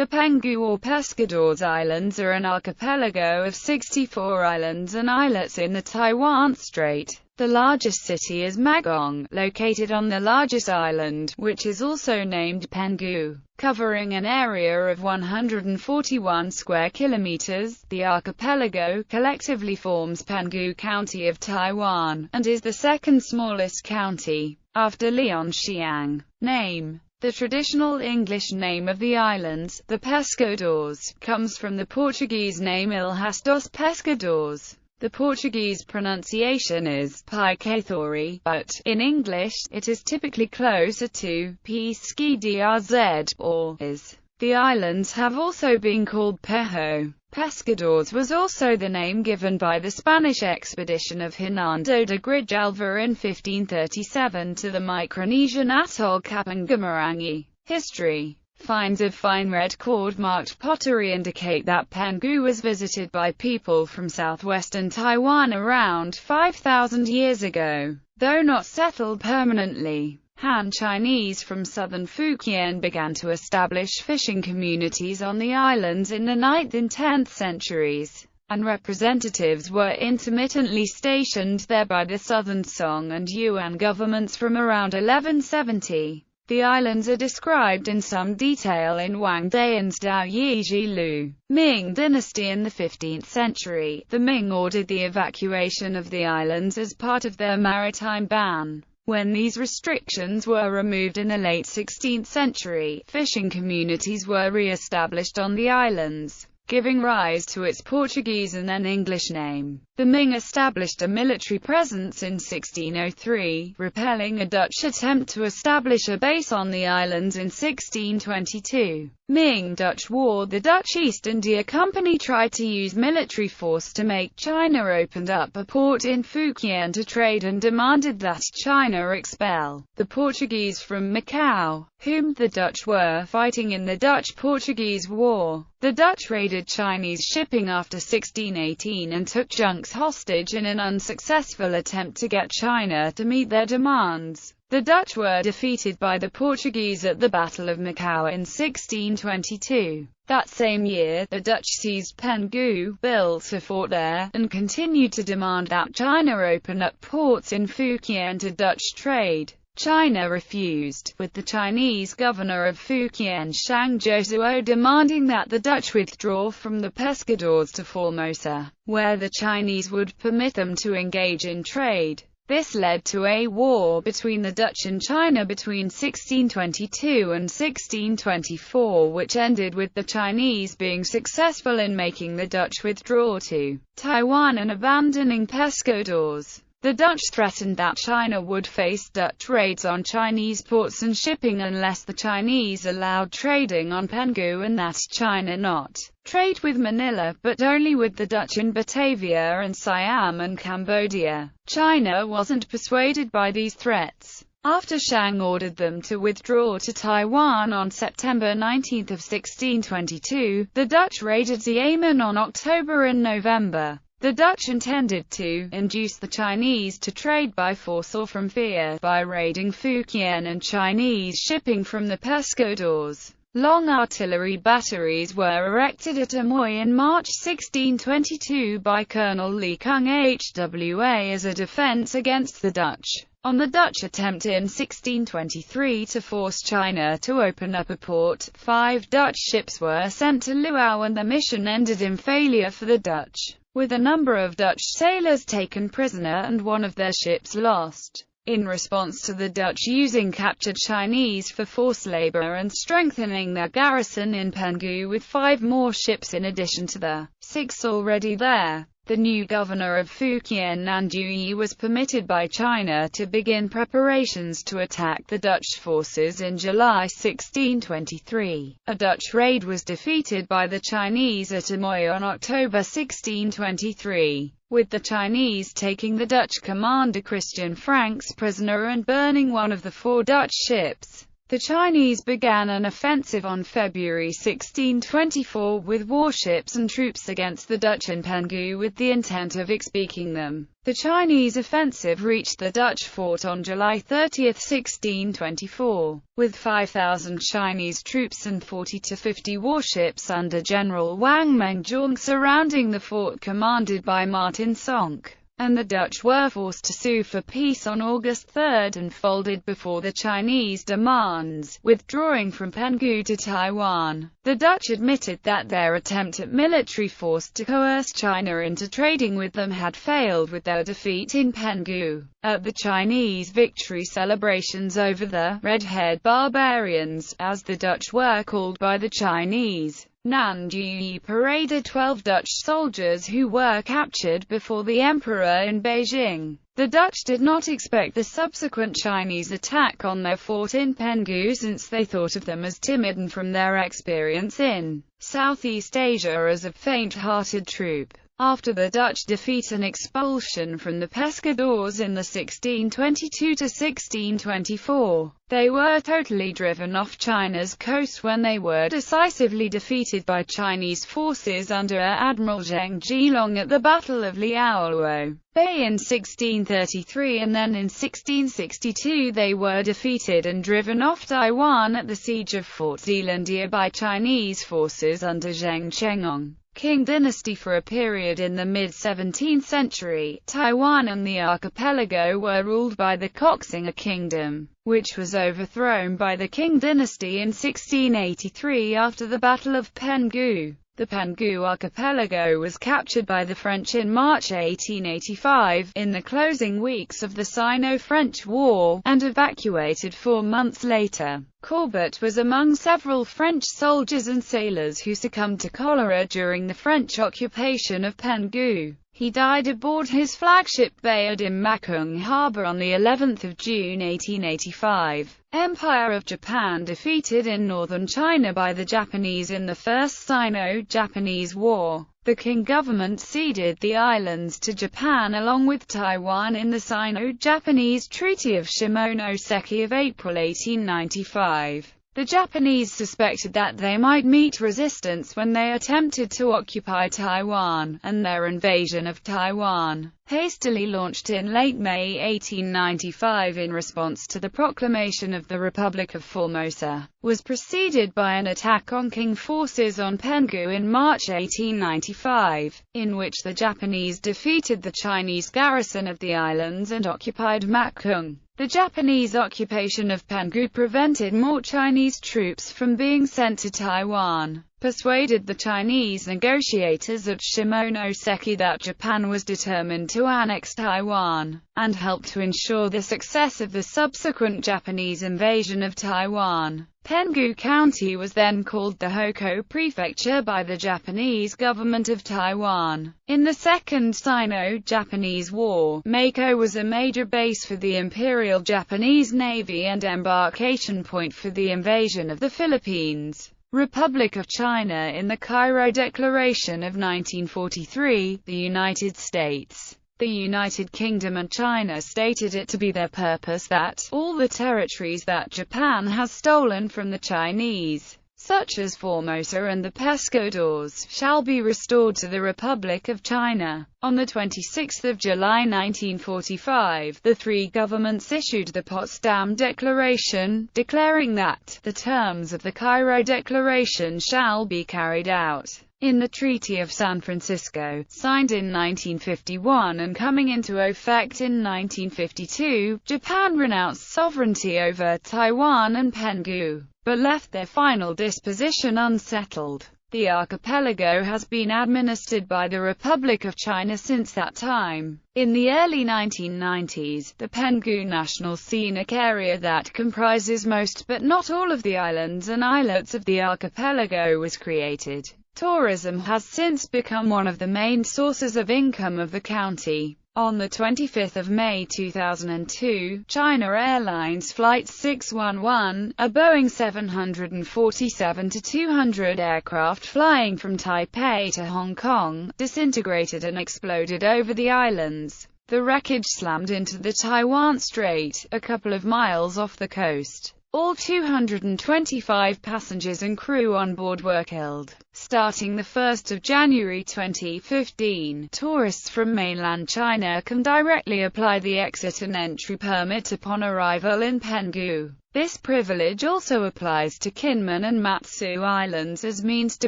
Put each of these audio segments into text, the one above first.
The Penghu or Pescadores Islands are an archipelago of 64 islands and islets in the Taiwan Strait. The largest city is Magong, located on the largest island, which is also named Penghu. Covering an area of 141 square kilometers, the archipelago collectively forms Penghu County of Taiwan, and is the second smallest county, after Liaoxiang. Name. The traditional English name of the islands, the Pescadores, comes from the Portuguese name Ilhas dos Pescadores. The Portuguese pronunciation is Picathori, but, in English, it is typically closer to Pescadores or is. The islands have also been called Penghu. Pescadores was also the name given by the Spanish expedition of Hernando de Grijalva in 1537 to the Micronesian atoll Kapingamarangi. History. Finds of fine red cord-marked pottery indicate that Penghu was visited by people from southwestern Taiwan around 5,000 years ago, though not settled permanently. Han Chinese from southern Fujian began to establish fishing communities on the islands in the 9th and 10th centuries, and representatives were intermittently stationed there by the Southern Song and Yuan governments from around 1170. The islands are described in some detail in Wang Dayan's Dao Yi Lu. Ming dynasty in the 15th century, the Ming ordered the evacuation of the islands as part of their maritime ban. When these restrictions were removed in the late 16th century, fishing communities were re-established on the islands, giving rise to its Portuguese and then English name. The Ming established a military presence in 1603, repelling a Dutch attempt to establish a base on the islands in 1622. Ming-Dutch War. The Dutch East India Company tried to use military force to make China opened up a port in Fujian to trade and demanded that China expel the Portuguese from Macau, whom the Dutch were fighting in the Dutch-Portuguese War. The Dutch raided Chinese shipping after 1618 and took junks hostage in an unsuccessful attempt to get China to meet their demands. The Dutch were defeated by the Portuguese at the Battle of Macau in 1622. That same year, the Dutch seized Penghu, built a fort there, and continued to demand that China open up ports in Fujian to Dutch trade. China refused, with the Chinese governor of Fujian Shang Josuo demanding that the Dutch withdraw from the Pescadores to Formosa, where the Chinese would permit them to engage in trade. This led to a war between the Dutch and China between 1622 and 1624, which ended with the Chinese being successful in making the Dutch withdraw to Taiwan and abandoning Pescadores. The Dutch threatened that China would face Dutch raids on Chinese ports and shipping unless the Chinese allowed trading on Penghu, and that China not trade with Manila, but only with the Dutch in Batavia and Siam and Cambodia. China wasn't persuaded by these threats. After Shang ordered them to withdraw to Taiwan on September 19 of 1622, the Dutch raided Xiamen on October and November. The Dutch intended to induce the Chinese to trade by force or from fear, by raiding Fujian and Chinese shipping from the Pescadores. Long artillery batteries were erected at Amoy in March 1622 by Colonel Li Kung Hwa as a defense against the Dutch. On the Dutch attempt in 1623 to force China to open up a port, 5 Dutch ships were sent to Luau and the mission ended in failure for the Dutch, with a number of Dutch sailors taken prisoner and one of their ships lost. In response to the Dutch using captured Chinese for forced labor and strengthening their garrison in Penghu with 5 more ships in addition to the 6 already there, the new governor of Fujian Nanduyi was permitted by China to begin preparations to attack the Dutch forces in July 1623. A Dutch raid was defeated by the Chinese at Amoy on October 1623, with the Chinese taking the Dutch commander Christian Franks prisoner and burning one of the 4 Dutch ships. The Chinese began an offensive on February 1624 with warships and troops against the Dutch in Penghu with the intent of executing them. The Chinese offensive reached the Dutch fort on July 30, 1624, with 5,000 Chinese troops and 40 to 50 warships under General Wang Mengzhong surrounding the fort commanded by Martin Sonck, and the Dutch were forced to sue for peace on August 3 and folded before the Chinese demands, withdrawing from Penghu to Taiwan. The Dutch admitted that their attempt at military force to coerce China into trading with them had failed with their defeat in Penghu. At the Chinese victory celebrations over the red-haired barbarians, as the Dutch were called by the Chinese, Nanji paraded 12 Dutch soldiers who were captured before the emperor in Beijing. The Dutch did not expect the subsequent Chinese attack on their fort in Penghu since they thought of them as timid and from their experience in Southeast Asia as a faint-hearted troop. After the Dutch defeat and expulsion from the Pescadores in the 1622–1624, they were totally driven off China's coast when they were decisively defeated by Chinese forces under Admiral Zheng Zhilong at the Battle of Liaoluo Bay in 1633, and then in 1662 they were defeated and driven off Taiwan at the Siege of Fort Zeelandia by Chinese forces under Zheng Chenggong Qing dynasty. For a period in the mid-17th century, Taiwan and the archipelago were ruled by the Koxinga Kingdom, which was overthrown by the Qing dynasty in 1683 after the Battle of Penghu. The Penghu archipelago was captured by the French in March 1885, in the closing weeks of the Sino-French War, and evacuated 4 months later. Courbet was among several French soldiers and sailors who succumbed to cholera during the French occupation of Penghu. He died aboard his flagship Bayard in Makung Harbor on the 11th of June 1885. Empire of Japan defeated in northern China by the Japanese in the First Sino-Japanese War. The Qing government ceded the islands to Japan along with Taiwan in the Sino-Japanese Treaty of Shimonoseki of April 1895. The Japanese suspected that they might meet resistance when they attempted to occupy Taiwan, and their invasion of Taiwan, hastily launched in late May 1895 in response to the proclamation of the Republic of Formosa, was preceded by an attack on Qing forces on Penghu in March 1895, in which the Japanese defeated the Chinese garrison of the islands and occupied Makung. The Japanese occupation of Penghu prevented more Chinese troops from being sent to Taiwan, persuaded the Chinese negotiators at Shimonoseki that Japan was determined to annex Taiwan, and helped to ensure the success of the subsequent Japanese invasion of Taiwan. Penghu County was then called the Hoko Prefecture by the Japanese government of Taiwan. In the Second Sino-Japanese War, Mako was a major base for the Imperial Japanese Navy and embarkation point for the invasion of the Philippines. Republic of China. In the Cairo Declaration of 1943, the United States, the United Kingdom and China stated it to be their purpose that all the territories that Japan has stolen from the Chinese, such as Formosa and the Pescadores, shall be restored to the Republic of China. On 26 July 1945, the three governments issued the Potsdam Declaration, declaring that the terms of the Cairo Declaration shall be carried out. In the Treaty of San Francisco, signed in 1951 and coming into effect in 1952, Japan renounced sovereignty over Taiwan and Penghu, but left their final disposition unsettled. The archipelago has been administered by the Republic of China since that time. In the early 1990s, the Penghu National Scenic Area that comprises most but not all of the islands and islets of the archipelago was created. Tourism has since become one of the main sources of income of the county. On 25 May 2002, China Airlines Flight 611, a Boeing 747-200 aircraft flying from Taipei to Hong Kong, disintegrated and exploded over the islands. The wreckage slammed into the Taiwan Strait, a couple of miles off the coast. All 225 passengers and crew on board were killed. Starting 1 January 2015, tourists from mainland China can directly apply the exit and entry permit upon arrival in Penghu. This privilege also applies to Kinmen and Matsu Islands as means to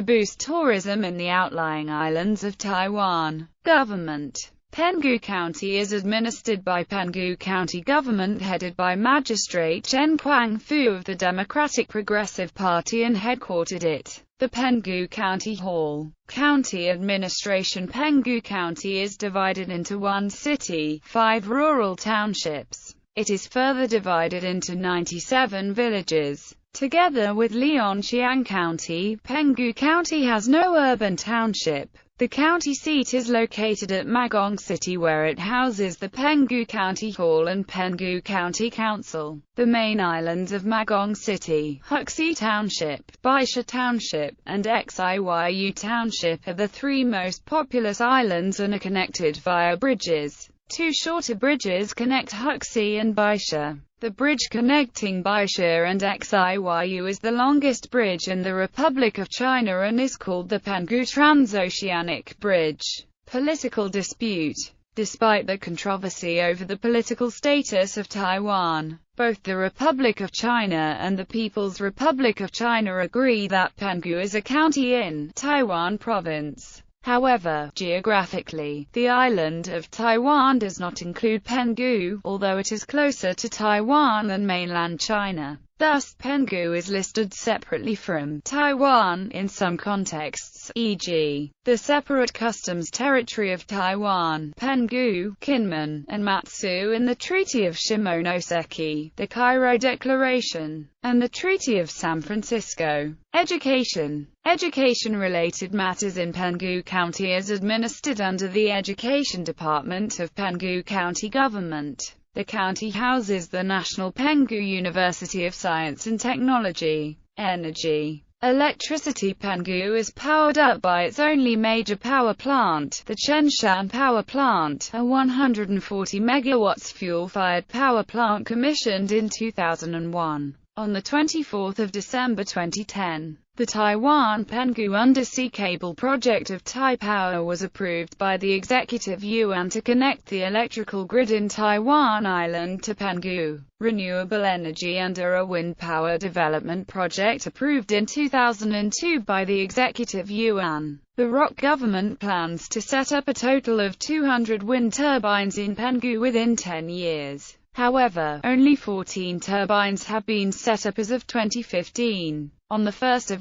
boost tourism in the outlying islands of Taiwan. Government. Penghu County is administered by Penghu County government headed by Magistrate Chen Kwang-fu of the Democratic Progressive Party and headquartered at the Penghu County Hall. County administration. Penghu County is divided into 1 city, 5 rural townships. It is further divided into 97 villages. Together with Lianqiang County, Penghu County has no urban township. The county seat is located at Magong City where it houses the Penghu County Hall and Penghu County Council. The main islands of Magong City, Huxi Township, Baisha Township, and Xiyu Township are the 3 most populous islands and are connected via bridges. 2 shorter bridges connect Huxi and Baisha. The bridge connecting Baisha and Xiyu is the longest bridge in the Republic of China and is called the Penghu Transoceanic Bridge. Political dispute. Despite the controversy over the political status of Taiwan, both the Republic of China and the People's Republic of China agree that Penghu is a county in Taiwan province. However, geographically, the island of Taiwan does not include Penghu, although it is closer to Taiwan than mainland China. Thus, Penghu is listed separately from Taiwan in some contexts, e.g., the separate customs territory of Taiwan, Penghu, Kinmen, and Matsu in the Treaty of Shimonoseki, the Cairo Declaration, and the Treaty of San Francisco. Education. Education-related matters in Penghu County is administered under the Education Department of Penghu County Government. The county houses the National Penghu University of Science and Technology. Energy. Electricity. Penghu is powered up by its only major power plant, the Chenshan Power Plant, a 140 MW fuel-fired power plant commissioned in 2001. On 24 December 2010, the Taiwan Penghu Undersea Cable Project of Taipower was approved by the Executive Yuan to connect the electrical grid in Taiwan Island to Penghu. Renewable energy under a wind power development project approved in 2002 by the Executive Yuan. The ROC government plans to set up a total of 200 wind turbines in Penghu within 10 years. However, only 14 turbines have been set up as of 2015. On 1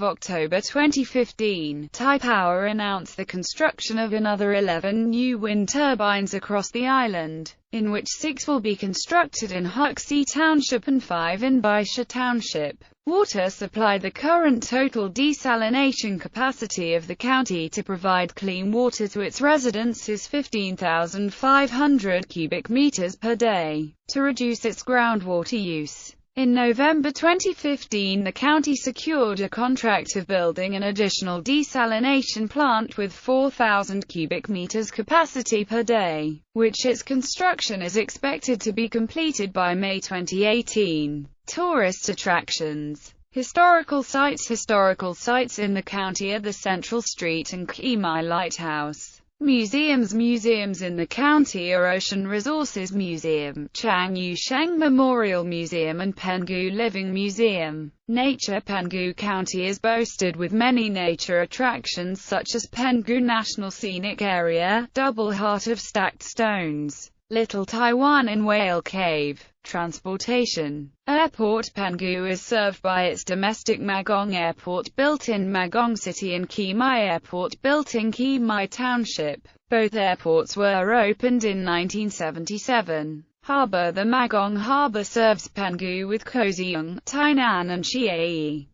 October 2015, Taipower announced the construction of another 11 new wind turbines across the island, in which 6 will be constructed in Huxi Township and 5 in Baisha Township. Water supply. The current total desalination capacity of the county to provide clean water to its residents is 15,500 cubic meters per day. To reduce its groundwater use, in November 2015 the county secured a contract of building an additional desalination plant with 4,000 cubic meters capacity per day, which its construction is expected to be completed by May 2018. Tourist attractions. Historical sites. Historical sites in the county are the Central Street and Kimai Lighthouse. Museums. Museums in the county are Ocean Resources Museum, Changyu Sheng Memorial Museum and Penghu Living Museum. Nature. Penghu County is boasted with many nature attractions such as Penghu National Scenic Area, Double Heart of Stacked Stones, Little Taiwan and Whale Cave. Transportation. Airport. Penghu is served by its domestic Magong Airport built in Magong City and Kimai Airport built in Kimai Township. Both airports were opened in 1977. Harbor. The Magong Harbor serves Penghu with Kaohsiung, Tainan and Chiayi.